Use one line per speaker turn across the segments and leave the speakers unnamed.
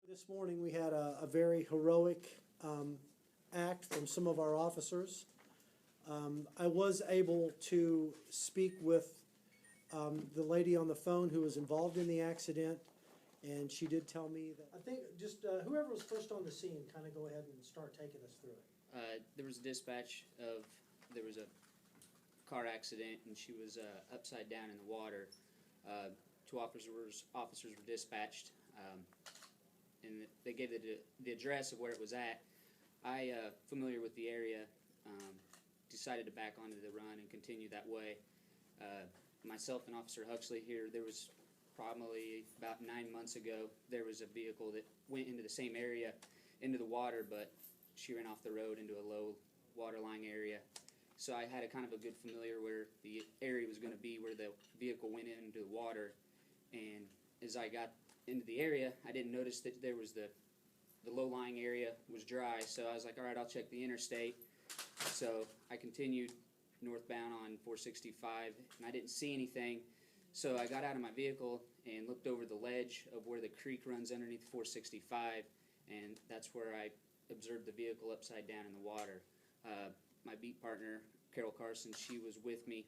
This morning, we had a very heroic act from some of our officers. I was able to speak with the lady on the phone who was involved in the accident, and she did tell me that, I think, just whoever was first on the scene, kind of go ahead and start taking us through it.
There was a dispatch of, there was a car accident and she was upside down in the water. Two officers were dispatched, and they gave the address of where it was at. I, familiar with the area, decided to back onto the run and continue that way. Myself and Officer Huxley here, there was probably about 9 months ago, there was a vehicle that went into the same area, into the water, but she ran off the road into a low water-lying area. So I had a kind of a good familiar where the area was going to be where the vehicle went into the water. And as I got into the area, I didn't notice that there was the low-lying area was dry. So I was like, all right, I'll check the interstate. So I continued northbound on 465, and I didn't see anything. So I got out of my vehicle and looked over the ledge of where the creek runs underneath 465, and that's where I observed the vehicle upside down in the water. My beat partner, Carol Carson, she was with me.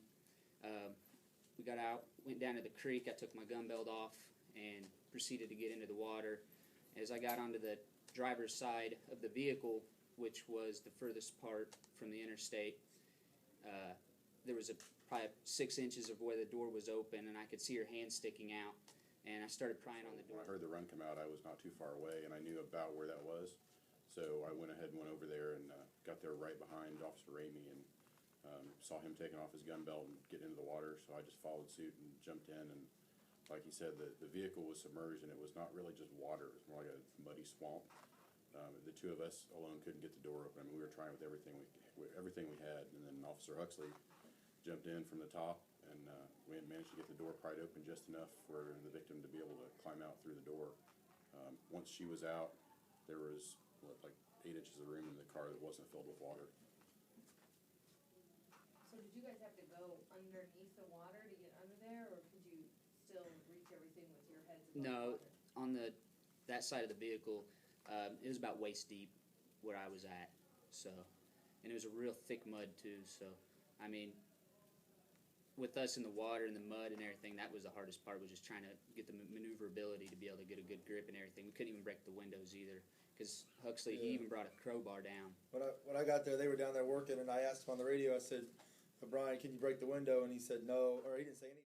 We got out, went down to the creek. I took my gun belt off and proceeded to get into the water. As I got onto the driver's side of the vehicle, which was the furthest part from the interstate, there was probably 6 inches of where the door was open, and I could see her hand sticking out. And I started prying on the door.
When I heard the run come out, I was not too far away, and I knew about where that was. So I went ahead and went over there and got there right behind Officer Ramey, and saw him taking off his gun belt and getting into the water. So I just followed suit and jumped in. And like he said, the vehicle was submerged, and it was not really just water. It was more like a muddy swamp. The two of us alone couldn't get the door open. I mean, we were trying with everything we had. And then Officer Huxley jumped in from the top, and we managed to get the door pried open just enough for the victim to be able to climb out through the door. Once she was out, there was like 8 inches of room in the car that wasn't filled with water.
So did you guys have to go underneath the water to get under there, or could you still reach everything with your heads above the
No,
water?
on that side of the vehicle, it was about waist deep where I was at. So, and it was a real thick mud too. So, I mean, with us in the water and the mud and everything, that was the hardest part, was just trying to get the maneuverability to be able to get a good grip and everything. We couldn't even break the windows either, because Huxley, he even brought a crowbar down.
When I got there, they were down there working, and I asked him on the radio, I said, Brian, can you break the window? And he said no, or he didn't say anything.